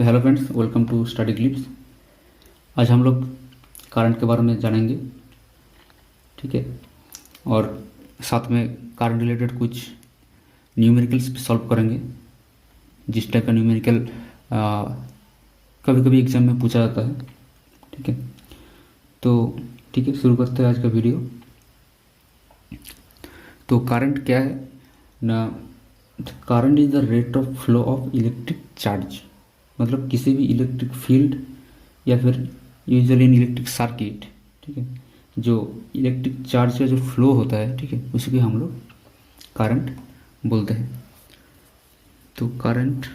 तो hello friends, welcome to study clips. आज हम लोग करंट के बारे में जानेंगे, ठीक है। और साथ में करंट रिलेटेड कुछ न्यूमेरिकल्स भी सॉल्व करेंगे। जिस टाइप का न्यूमेरिकल कभी कभी एग्जाम में पूछा जाता है, ठीक है। तो ठीक है, शुरू करते हैं आज का वीडियो। तो करंट क्या है ना? Current is the rate of flow of electric charge, मतलब किसी भी इलेक्ट्रिक फील्ड या फिर यूजुअली इन इलेक्ट्रिक सर्किट, ठीक है, जो इलेक्ट्रिक चार्ज का जो फ्लो होता है, ठीक है, उसी को हम लोग करंट बोलते हैं। तो करंट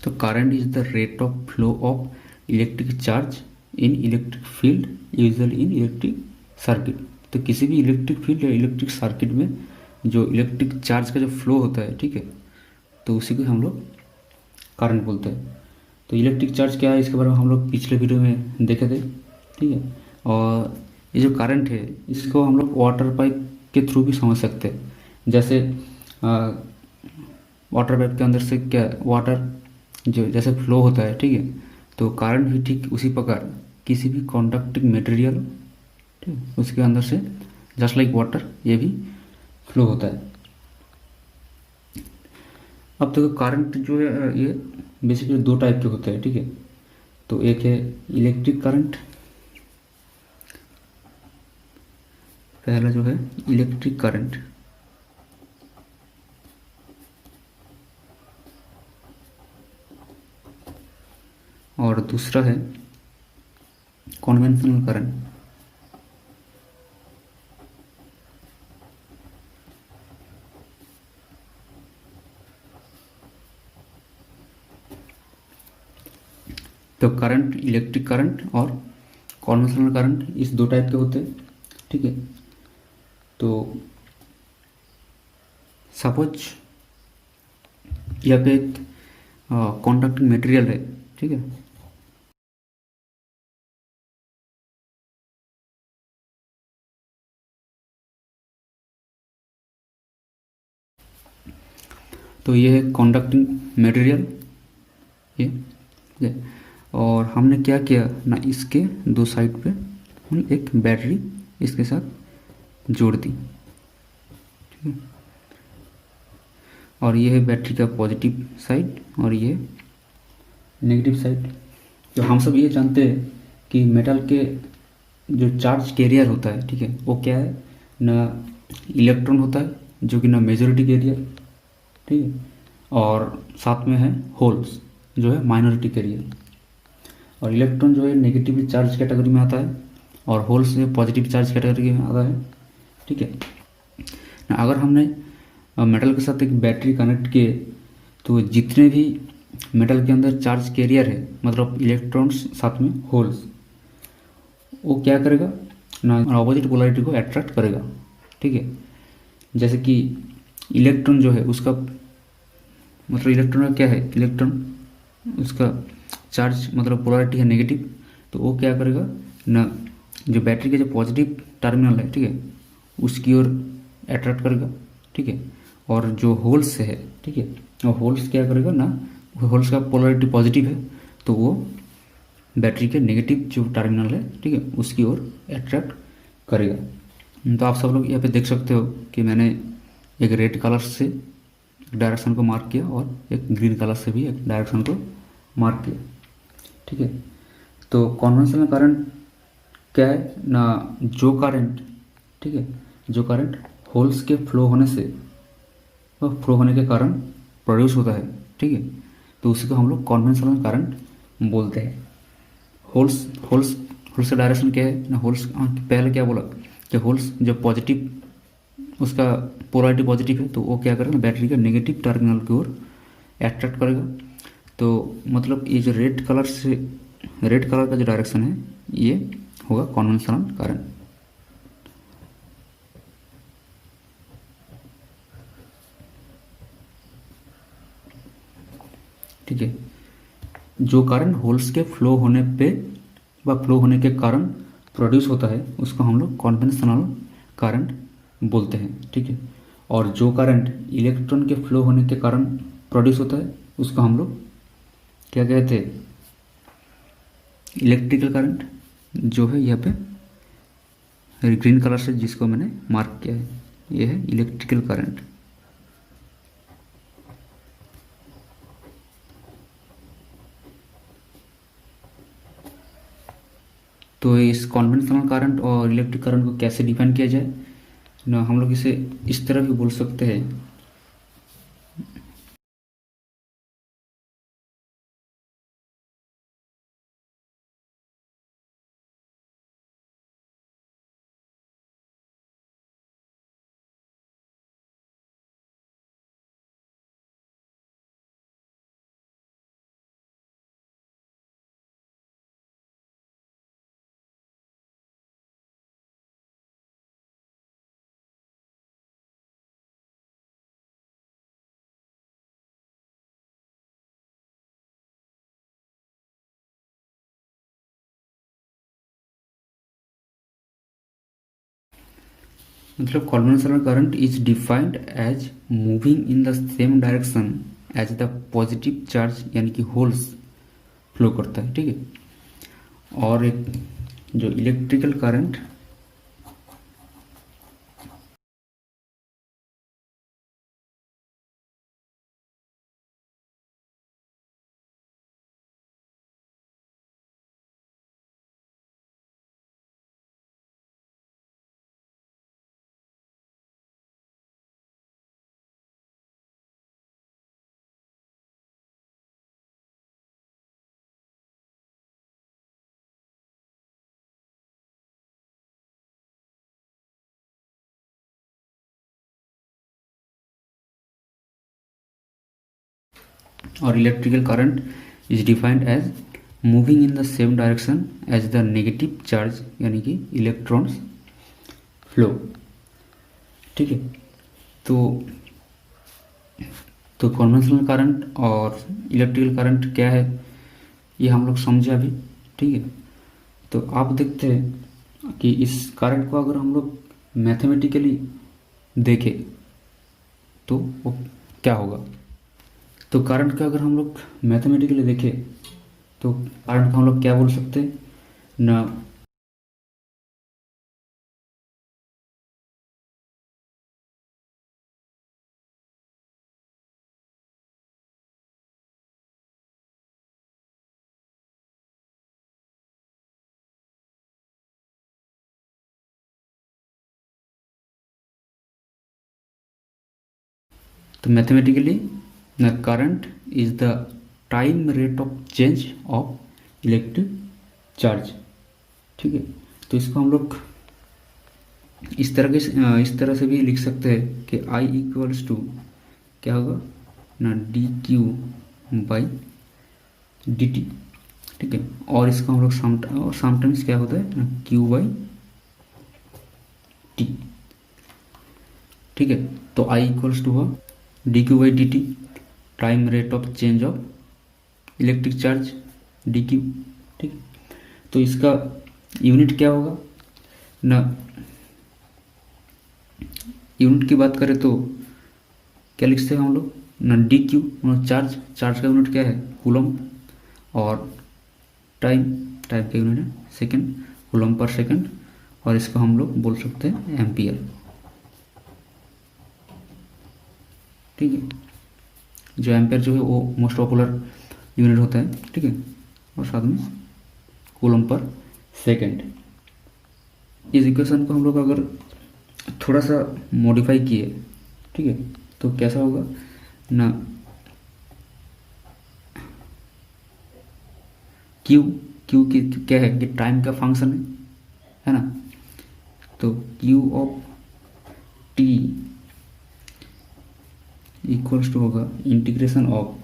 तो current is the rate of flow of electric charge in electric field usually in electric circuit. तो किसी भी इलेक्ट्रिक फील्ड या इलेक्ट्रिक सर्किट में जो इलेक्ट्रिक चार्ज का जो फ्लो होता है, ठीक है, तो उसी को हम लोग करंट बोलते हैं। तो इलेक्ट्रिक चार्ज क्या है, इसके बारे में हम लोग पिछले वीडियो में देखे थे, ठीक है। और ये जो करंट है, इसको हम लोग वाटर पाइप के थ्रू भी समझ सकते हैं। जैसे वाटर पाइप के अंदर से क्या वाटर जो जैसे फ्लो होता है, ठीक है, तो करंट भी ठीक उसी प्रकार किसी भी कॉन्डक्टिंग मटेरियल, ठीक है, उसके अंदर से जस्ट लाइक वाटर ये भी फ्लो होता है। अब देखो, करंट जो है ये बेसिकली दो टाइप के होते हैं, ठीक है। तो एक है इलेक्ट्रिक करंट, पहला जो है इलेक्ट्रिक करंट, और दूसरा है कन्वेंशनल करंट। तो करंट, इलेक्ट्रिक करंट और कन्वेंशनल करंट, इस दो टाइप के होते हैं, ठीक है। तो सपोज यहाँ पे एक कॉन्डक्टिंग मटेरियल है, ठीक है। तो ये है कॉन्डक्टिंग मटेरियल, ये ठीक है। और हमने क्या किया ना, इसके दो साइड पे हमने एक बैटरी इसके साथ जोड़ दी, ठीक है। और ये है बैटरी का पॉजिटिव साइड और ये नेगेटिव साइड। तो हम सब ये जानते हैं कि मेटल के जो चार्ज कैरियर होता है, ठीक है, वो क्या है ना, इलेक्ट्रॉन होता है, जो कि ना मेजॉरिटी कैरियर, ठीक है, और साथ में है होल्स जो है माइनॉरिटी कैरियर। और इलेक्ट्रॉन जो है नेगेटिवली चार्ज कैटेगरी में आता है और होल्स जो पॉजिटिव चार्ज कैटेगरी में आता है, ठीक है ना। अगर हमने मेटल के साथ एक बैटरी कनेक्ट किए तो जितने भी मेटल के अंदर चार्ज कैरियर है, मतलब इलेक्ट्रॉन्स साथ में होल्स, वो क्या करेगा ना, अपोजिट पोलैरिटी को अट्रैक्ट करेगा, ठीक है। जैसे कि इलेक्ट्रॉन जो है उसका मतलब इलेक्ट्रॉन का क्या है, इलेक्ट्रॉन उसका चार्ज मतलब पोलैरिटी है नेगेटिव, तो वो क्या करेगा ना, जो बैटरी के जो पॉजिटिव टर्मिनल है, ठीक है, उसकी ओर अट्रैक्ट करेगा, ठीक है। और जो होल्स है, ठीक है, और होल्स क्या करेगा ना, होल्स का पोलैरिटी पॉजिटिव है, तो वो बैटरी के नेगेटिव जो टर्मिनल है, ठीक है, उसकी ओर अट्रैक्ट करेगा। तो आप सब लोग यहाँ पे देख सकते हो कि मैंने एक रेड कलर से एक डायरेक्शन को मार्क किया और एक ग्रीन कलर से भी एक डायरेक्शन को मार्क किया, ठीक है। तो कन्वेंशनल करंट क्या है ना, जो करंट, ठीक है, जो करंट होल्स के फ्लो होने से, वह फ्लो होने के कारण प्रोड्यूस होता है, ठीक है, तो उसी को हम लोग कन्वेंशनल करंट बोलते हैं। होल्स होल्स होल्स का डायरेक्शन क्या है ना, होल्स पहले क्या बोला कि होल्स जब पॉजिटिव, उसका पोलरिटी पॉजिटिव है तो वो क्या करेगा, बैटरी के नेगेटिव टर्मिनल की ओर अट्रैक्ट करेगा। तो मतलब ये जो रेड कलर से, रेड कलर का जो डायरेक्शन है ये होगा कन्वेंशनल करंट। ठीक है, जो करंट होल्स के फ्लो होने पे व फ्लो होने के कारण प्रोड्यूस होता है उसको हम लोग कन्वेंशनल करंट बोलते हैं। ठीक है, और जो करंट इलेक्ट्रॉन के फ्लो होने के कारण प्रोड्यूस होता है उसको हम लोग क्या कहते हैं, इलेक्ट्रिकल करंट, जो है यहाँ पे ग्रीन कलर से जिसको मैंने मार्क किया है ये है इलेक्ट्रिकल करंट। तो इस कन्वेंशनल करंट और इलेक्ट्रिक करंट को कैसे डिफाइन किया जाए ना, हम लोग इसे इस तरह भी बोल सकते हैं। मतलब conventional current is defined as moving in the same direction as the positive charge, यानी कि होल्स फ्लो करता है। ठीक है, और एक जो इलेक्ट्रिकल करंट, और electrical current is defined as moving in the same direction as the negative charge, यानी कि इलेक्ट्रॉन्स फ्लो। ठीक है, तो कन्वेंशनल करंट और इलेक्ट्रिकल करंट क्या है ये हम लोग समझे अभी। ठीक है, तो आप देखते हैं कि इस करंट को अगर हम लोग मैथमेटिकली देखें तो वो क्या होगा। तो करंट का अगर हम लोग मैथमेटिकली देखें तो करंट को हम लोग क्या बोल सकते हैं ना, तो मैथमेटिकली न current is the time rate of change of electric charge. ठीक है, तो इसको हम लोग इस तरह से भी लिख सकते हैं कि I इक्वल्स टू क्या होगा ना, D Q by D T. ठीक है, और इसको हम लोग समटाइम्स क्या होता है ना, क्यू बाई टी। ठीक है, तो I इक्वल्स टू हुआ D Q by D T, time rate of change of electric charge D Q. ठीक, तो इसका यूनिट क्या होगा ना, यूनिट की बात करें तो क्या लिखते हैं हम लोग ना, डी क्यू चार्ज, चार्ज का यूनिट क्या है कूलम, और टाइम का यूनिट है सेकेंड, कूलम पर सेकेंड, और इसको हम लोग बोल सकते हैं एम्पियर। ठीक है, जो एम्पियर जो है वो मोस्ट पॉपुलर यूनिट होता है। ठीक है, और साथ में कूलम पर सेकेंड। इस इक्वेशन को हम लोग अगर थोड़ा सा मॉडिफाई किए, ठीक है, तो कैसा होगा ना, क्यू, क्यू की क्या है कि टाइम का फंक्शन है ना, तो Q of T equals to होगा integration of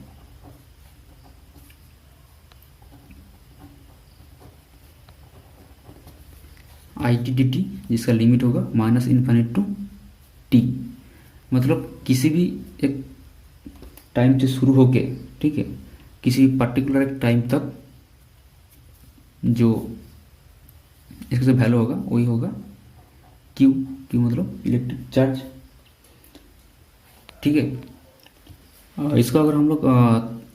I T D T, जिसका लिमिट होगा माइनस इन्फिनिट टू टी। मतलब किसी भी एक टाइम से शुरू होके, ठीक है, किसी पर्टिकुलर एक टाइम तक जो इसका वैल्यू होगा वही होगा क्यू। क्यू मतलब इलेक्ट्रिक चार्ज, ठीक है। इसको अगर हम लोग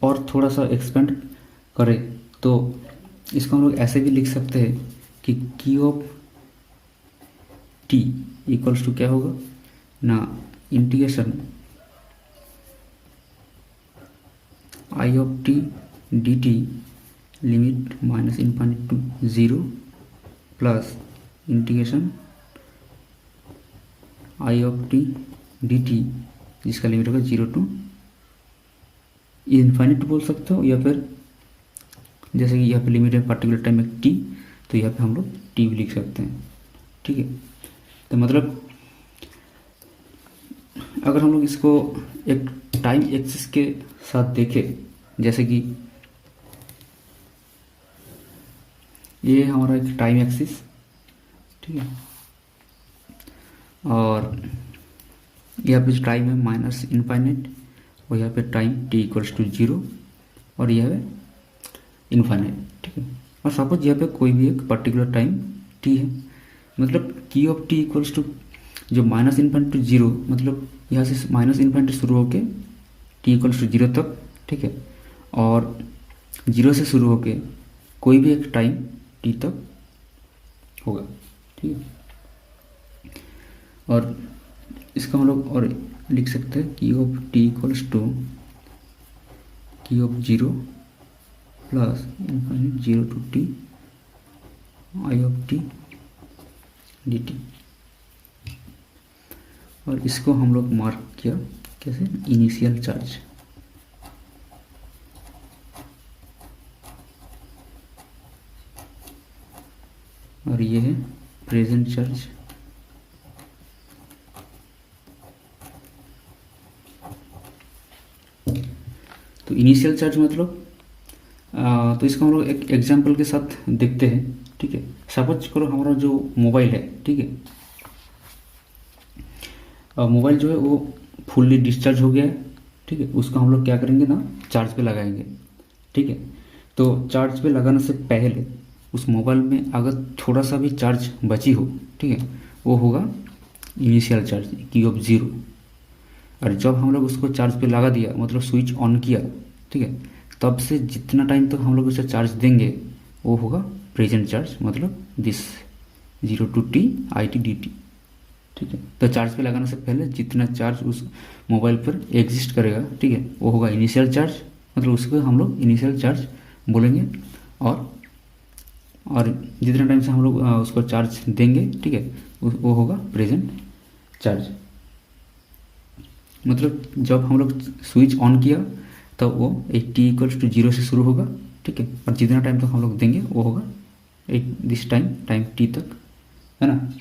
और थोड़ा सा एक्सपेंड करें तो इसको हम लोग ऐसे भी लिख सकते हैं कि Q of T equals to क्या होगा ना, integration I of T D T limit minus infinite to zero plus integration I of T D T, जिसका लिमिट होगा जीरो टू इन्फिनिट बोल सकते हो, या फिर जैसे कि यहाँ पे लिमिट है पर्टिकुलर टाइम में टी, तो यहाँ पे हम लोग टी भी लिख सकते हैं, ठीक है। तो मतलब अगर हम लोग इसको एक टाइम एक्सिस के साथ देखें, जैसे कि ये हमारा एक टाइम एक्सिस, ठीक है, और यहाँ पे टाइम है माइनस इनफाइनाइट, और यहाँ पे time T equals to zero, और यह है इनफाइनाइट, ठीक है। और सपोज यहाँ पे कोई भी एक पर्टिकुलर टाइम टी है, मतलब की ऑफ टी इक्वल्स टू जो माइनस इन्फाइनाइट टू जीरो, मतलब यहाँ से माइनस इन्फाइनाइट शुरू होके टी इक्वल्स टू जीरो तक, ठीक है, और जीरो से शुरू होके कोई भी एक टाइम टी तक होगा, ठीक है। और इसका हम लोग और लिख सकते हैं Q of T equals to Q of zero plus infinite zero to T I of T D T. और इसको हम लोग मार्क किया कैसे, इनिशियल चार्ज, और ये है प्रेजेंट चार्ज। तो इनिशियल चार्ज मतलब तो इसको हम लोग एक एग्जांपल के साथ देखते हैं, ठीक है। सपोज करो हमारा जो मोबाइल है, ठीक है, मोबाइल जो है वो फुल्ली डिस्चार्ज हो गया है, ठीक है। उसको हम लोग क्या करेंगे ना, चार्ज पे लगाएंगे, ठीक है। तो चार्ज पे लगाने से पहले उस मोबाइल में अगर थोड़ा सा भी चार्ज बची हो, ठीक है, वो होगा इनिशियल चार्ज की ऑफ ज़ीरो। और जब हम लोग उसको चार्ज पे लगा दिया, मतलब स्विच ऑन किया, ठीक है, तब से जितना टाइम तक हम लोग उसे चार्ज देंगे वो होगा प्रेजेंट चार्ज, मतलब this zero to T I T D T, ठीक है। तो चार्ज पे लगाने से पहले जितना चार्ज उस मोबाइल पर एग्जिस्ट करेगा, ठीक है, वो होगा इनिशियल चार्ज, मतलब उसको हम लोग इनिशियल चार्ज बोलेंगे। और जितना टाइम से हम लोग उसको चार्ज देंगे, ठीक है, वो होगा प्रेजेंट चार्ज। मतलब जब हम लोग स्विच ऑन किया तो वो एक टी इक्वल्स टू जीरो से शुरू होगा, ठीक है, और जितना टाइम तक हम लोग देंगे वो होगा एक दिस टाइम टी तक, है ना।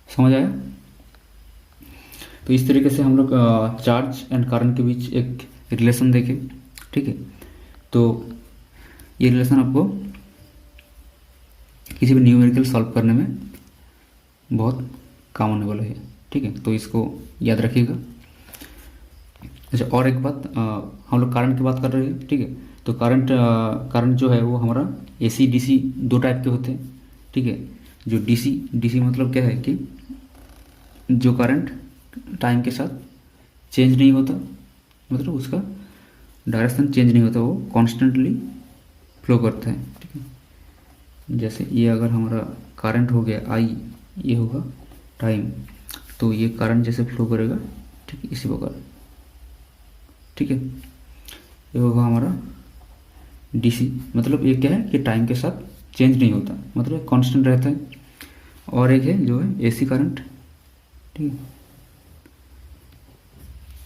समझ आया। तो इस तरीके से हम लोग चार्ज एंड करंट के बीच एक रिलेशन देखें, ठीक है। तो ये रिलेशन आपको किसी भी न्यूमेरिकल सॉल्व करने में बहुत काम आने वाला है, ठीक है। तो इसको याद रखिएगा। अच्छा, और एक बात, हम लोग करंट की बात कर रहे हैं, ठीक है। तो करंट जो है वो हमारा एसी डीसी दो टाइप के होते हैं, ठीक है। जो डीसी मतलब क्या है कि जो करंट टाइम के साथ चेंज नहीं होता, मतलब उसका डायरेक्शन चेंज नहीं होता, वो कॉन्स्टेंटली फ्लो करता है, ठीक है। जैसे ये अगर हमारा करंट हो गया आई, ये होगा टाइम, तो ये करंट जैसे फ्लो करेगा, ठीक है, इसी प्रकार, ठीक है। ये होगा हमारा डीसी, मतलब ये क्या है कि टाइम के साथ चेंज नहीं होता, मतलब कांस्टेंट रहता है। और एक है जो है एसी करंट, ठीक है,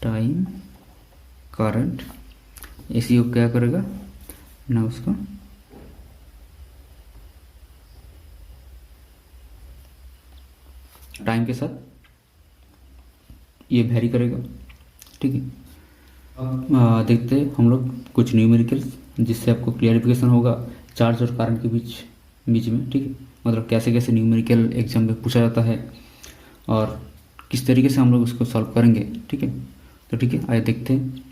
टाइम करंट एसी को क्या करेगा ना, उसका टाइम के साथ ये वेरी करेगा, ठीक है। देखते हैं हम लोग कुछ न्यूमेरिकल्स जिससे आपको क्लियरिफिकेशन होगा चार्ज और करंट के बीच में, ठीक है। मतलब कैसे कैसे न्यूमेरिकल एग्जाम में पूछा जाता है और किस तरीके से हम लोग उसको सॉल्व करेंगे, ठीक है। तो ठीक है, आइए देखते हैं।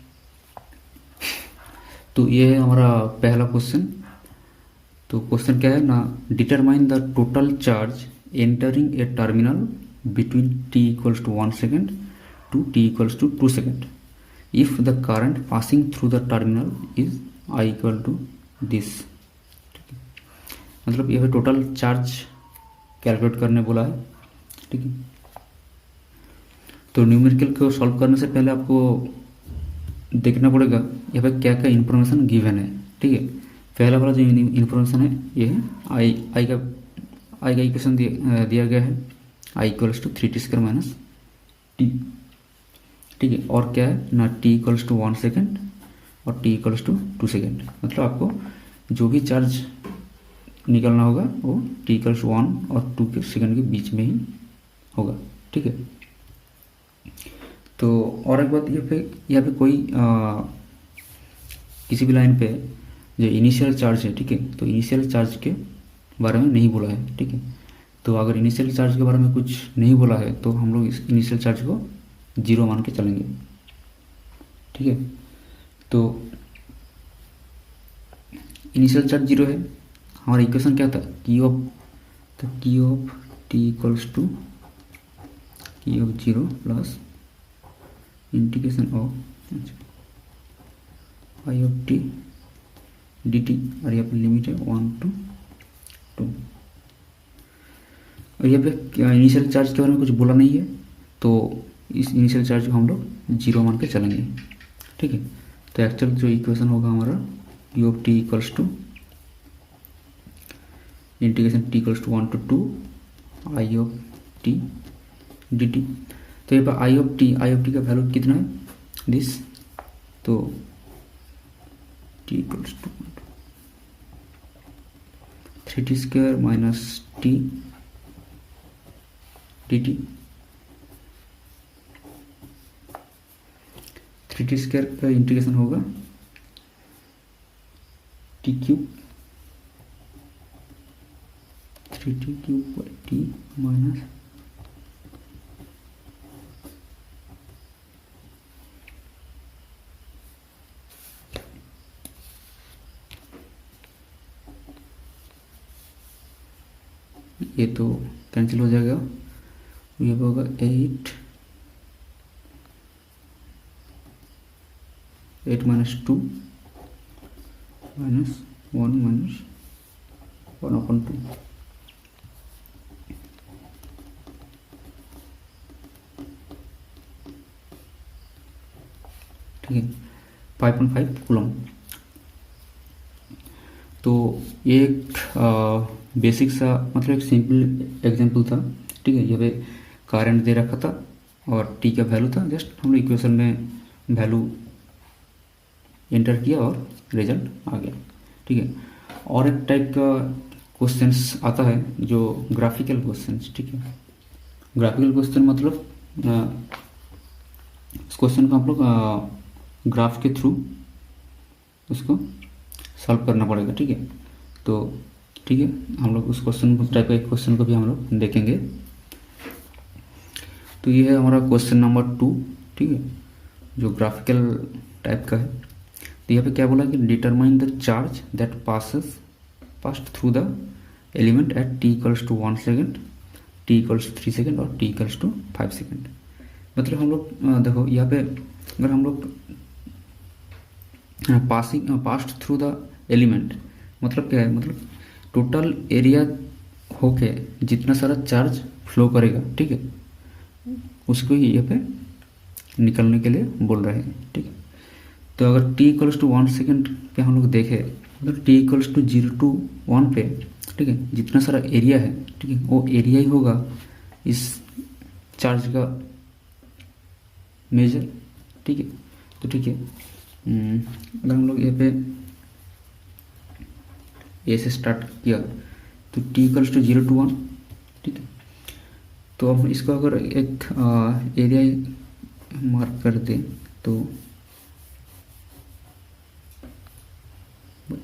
तो ये है हमारा पहला क्वेश्चन। तो क्वेश्चन क्या है ना, determine the total charge entering a terminal between t equals to 1 second to t equals to 2 second if the current passing through the terminal is I equal to this. मतलब ये total charge calculate करने बोला है, ठीक है। तो numerical को solve करने से पहले आपको देखना पड़ेगा यहाँ पे क्या क्या इन्फॉर्मेशन गिवन है, ठीक है। पहला वाला जो इन्फॉर्मेशन है ये है आई का इक्वेशन दिया गया है I equals to 3t² minus T, ठीक है। और क्या है ना, t इक्वल्स टू 1 सेकेंड और t इक्वल्स टू 2 सेकेंड। मतलब आपको जो भी चार्ज निकलना होगा वो t इक्वल्स 1 और 2 सेकेंड के बीच में ही होगा, ठीक है। तो और एक बात, यहाँ पे कोई किसी भी लाइन पे जो इनिशियल चार्ज है, ठीक है, तो इनिशियल चार्ज के बारे में नहीं बोला है, ठीक है। तो अगर इनिशियल चार्ज के बारे में कुछ नहीं बोला है तो हम लोग इस इनिशियल चार्ज को 0 मान के चलेंगे, ठीक है। तो इनिशियल चार्ज 0 है। हमारा इक्वेशन क्या था, Q of t equals to Q of 0 plus integration of I of t dt, और यहाँ पे लिमिट है 1 to 2। और यहाँ पे इनिशियल चार्ज के बारे में कुछ बोला नहीं है, तो इस इनिशियल चार्ज को हम लोग 0 मान के चलेंगे, ठीक है। तो एक्चुअल जो इक्वेशन होगा हमारा Q of t equals to integration t equals to 1 to 2 I of t dt। तो यहाँ पर I ऑफ t का वैल्यू कितना है, दिस। तो t equals to 3t² minus t dt। 3t² का इंटीग्रेशन होगा t³ 3t³ माइनस ये तो कैंसिल हो जाएगा, ये होगा 8 माइनस 2 माइनस 1 माइनस 1/2, ठीक है, 5.5 कूलम। तो ये एक बेसिक सा मतलब एक सिंपल एग्जांपल था, ठीक है। ये पे करंट दे रखा था और t का वैल्यू था, जस्ट हम लोग इक्वेशन में वैल्यू एंटर किया और रिजल्ट आ गया, ठीक है। और एक टाइप का क्वेश्चंस आता है जो ग्राफिकल क्वेश्चंस, ठीक है। ग्राफिकल क्वेश्चन मतलब इस क्वेश्चन को हम लोग ग्राफ के थ्रू उसको सॉल्व करना पड़ेगा, ठीक है। तो ठीक है, हम लोग उस क्वेश्चन टाइप का एक क्वेश्चन को भी हम लोग देखेंगे। तो ये है हमारा क्वेश्चन नंबर 2, ठीक है, जो ग्राफिकल टाइप का है। तो यहाँ पे क्या बोला कि determine the charge that passed through the element at t equals to 1 second, t equals to 3 second और t इक्वल्स टू 5 सेकेंड। मतलब हम लोग देखो यहाँ पे अगर हम लोग पास्ड थ्रू द एलिमेंट मतलब क्या है, मतलब टोटल एरिया होके जितना सारा चार्ज फ्लो करेगा, ठीक है, उसको ही यहाँ पे निकलने के लिए बोल रहे हैं, ठीक है। तो अगर t इक्वल्स टू 1 सेकेंड पे हम लोग देखें, मतलब t इक्वल्स टू 0 to 1 पे, ठीक है, जितना सारा एरिया है, ठीक है, वो एरिया ही होगा इस चार्ज का मेजर, ठीक है। तो ठीक है, अगर हम लोग यहाँ पे ए से स्टार्ट किया तो t इक्वल्स टू 0 to 1, ठीक है। तो अब इसको अगर एक एरिया मार्क कर दें तो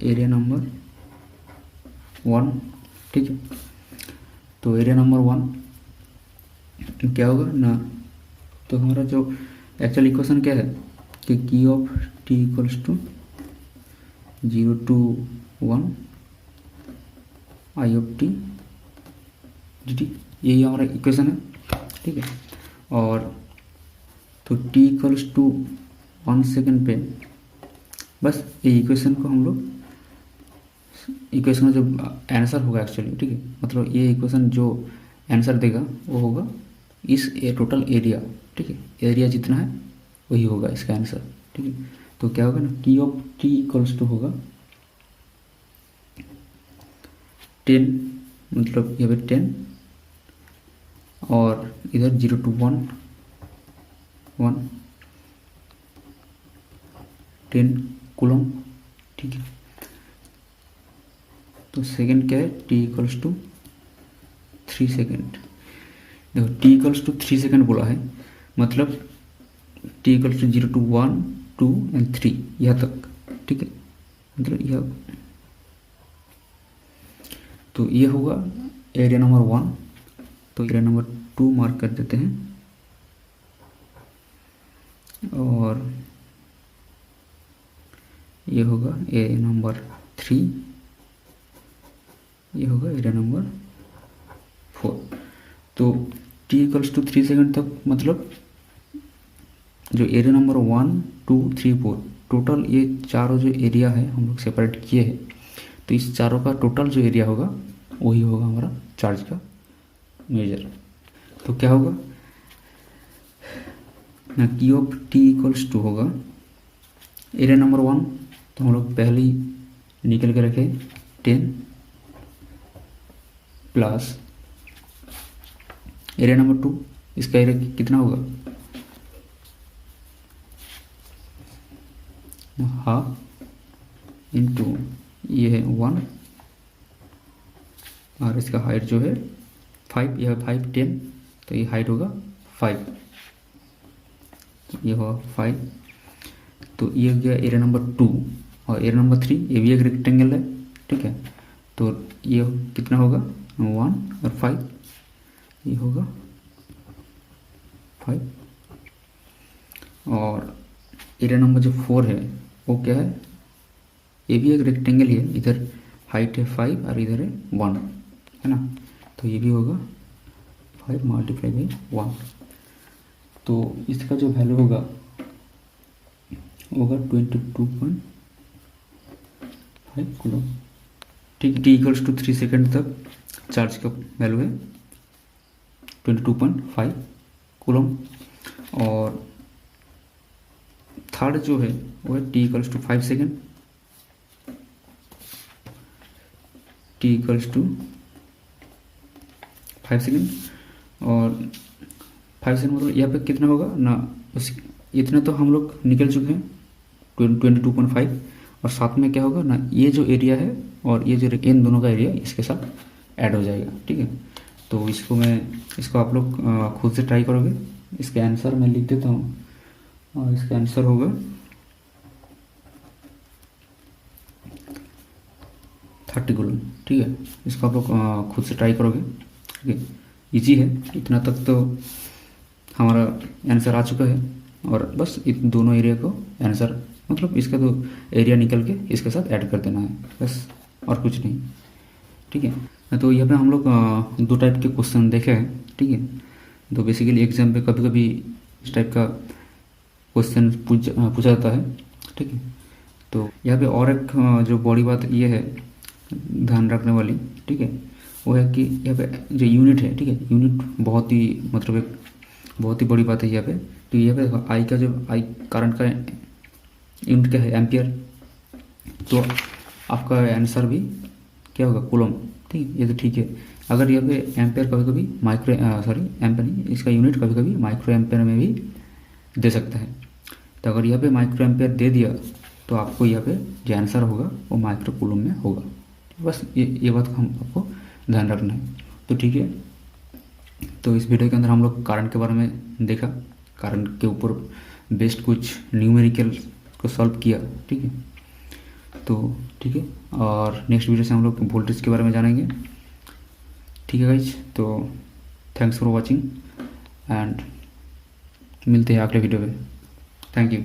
एरिया नंबर 1, ठीक है। तो एरिया नंबर 1 क्या होगा ना, तो हमारा जो एक्चुअल इक्वेशन क्या है कि Q of T equals to 0 to 1 I of T D T, यही हमारा इक्वेशन है, ठीक है। और तो टी इक्वल्स टू 1 सेकेंड पे बस ये इक्वेशन को हम लोग, इक्वेशन का जो आंसर होगा एक्चुअली, ठीक है, मतलब ये इक्वेशन जो आंसर देगा वो होगा इस टोटल एरिया, ठीक है, एरिया जितना है वही होगा इसका आंसर, ठीक है। तो क्या होगा ना, की ऑफ टी इक्वल्स टू होगा 10, मतलब यहाँ पे 10 और इधर 0 to 1 10 कूलम, ठीक है। तो सेकेंड क्या है, टी इक्वल्स टू 3 सेकेंड। देखो टी इक्वल्स टू 3 सेकेंड बोला है, मतलब T equals to 0 to 1 2 and 3 यह तक, ठीक है, मतलब यह, तो ये होगा एरिया नंबर 1। तो एरिया नंबर 2 मार्क कर देते हैं और ये होगा एरिया नंबर 3, ये होगा एरिया नंबर 4। तो t इक्वल्स टू 3 सेकेंड तक, मतलब जो एरिया नंबर 1 2 3 4 टोटल ये चारों जो एरिया है हम लोग सेपरेट किए हैं, तो इस चारों का टोटल जो एरिया होगा वही होगा हमारा चार्ज का मेजर। तो क्या होगा ना, की ऑफ टी इक्वल्स टू होगा एरिया नंबर 1, तो हम लोग पहले ही निकल के रखे 10 प्लस एरिया नंबर 2, इसका एरिया कितना होगा, हाफ इंटू ये है 1 और इसका हाइट जो है 5, यह 5 10, तो ये हाइट होगा 5, ये होगा 5। तो ये हो गया एरिया नंबर 2 और एरिया नंबर 3, ये भी एक रेक्टेंगल है, ठीक है। तो ये कितना होगा 1 और 5, ये होगा 5। और एरिया नंबर जो 4 है वो क्या है, ये भी एक रेक्टेंगल ही है, इधर हाइट है 5 और इधर है 1, है ना। तो ये भी होगा 5 मल्टीप्लाई बाई 1। तो इसका जो वैल्यू होगा 22.5 कूलम, ठीक। टी इक्वल्स टू 3 सेकेंड तक चार्ज का वैल्यू है 22.5 कूलम। और थर्ड जो है वो है T equals to 5 second, T equals to 5 second और 5 सेकेंड मतलब यहाँ पे कितना होगा ना, उस इतना तो हम लोग निकल चुके हैं 22.5, और साथ में क्या होगा ना, ये जो एरिया है और ये जो इन दोनों का एरिया इसके साथ ऐड हो जाएगा, ठीक है। तो इसको आप लोग खुद से ट्राई करोगे। इसका आंसर मैं लिख देता हूँ और इसका आंसर होगा 30 कूलम, ठीक है। इसको आप लोग खुद से ट्राई करोगे, ठीक है, इजी है। इतना तक तो हमारा आंसर आ चुका है और बस इन दोनों एरिया को आंसर, मतलब इसका तो एरिया निकल के इसके साथ ऐड कर देना है, बस और कुछ नहीं, ठीक है। तो यहाँ पे हम लोग 2 टाइप के क्वेश्चन देखे हैं, ठीक है। तो बेसिकली एग्जाम पे कभी कभी इस टाइप का क्वेश्चन पूछा जाता है, ठीक है। तो यहाँ पे और एक जो बड़ी बात ये है ध्यान रखने वाली, ठीक है, वो है कि यहाँ पे जो यूनिट है, ठीक है, यूनिट बहुत ही मतलब एक बहुत ही बड़ी बात है यहाँ पे। तो यहाँ पे आई का जो आई करंट का यूनिट क्या है, एम्पियर। तो आपका आंसर भी क्या होगा, कूलम, ठीक है। ये तो ठीक है। अगर यहाँ पे एम्पियर कभी कभी एम्पियर नहीं, इसका यूनिट कभी कभी माइक्रो एम्पियर में भी दे सकता है। तो अगर यहाँ पे माइक्रो एम्पियर दे दिया तो आपको यहाँ पे जो आंसर होगा वो माइक्रो कूलम में होगा। बस ये बात को हम आपको ध्यान रखना है। तो ठीक है, तो इस वीडियो के अंदर हम लोग कारण के बारे में देखा, कारण के ऊपर बेस्ड कुछ न्यूमेरिकल को सॉल्व किया, ठीक है। तो ठीक है, और नेक्स्ट वीडियो से हम लोग वोल्टेज के बारे में जानेंगे, ठीक है गाइज। तो थैंक्स फॉर वॉचिंग एंड मिलते हैं अगले वीडियो में। Thank you.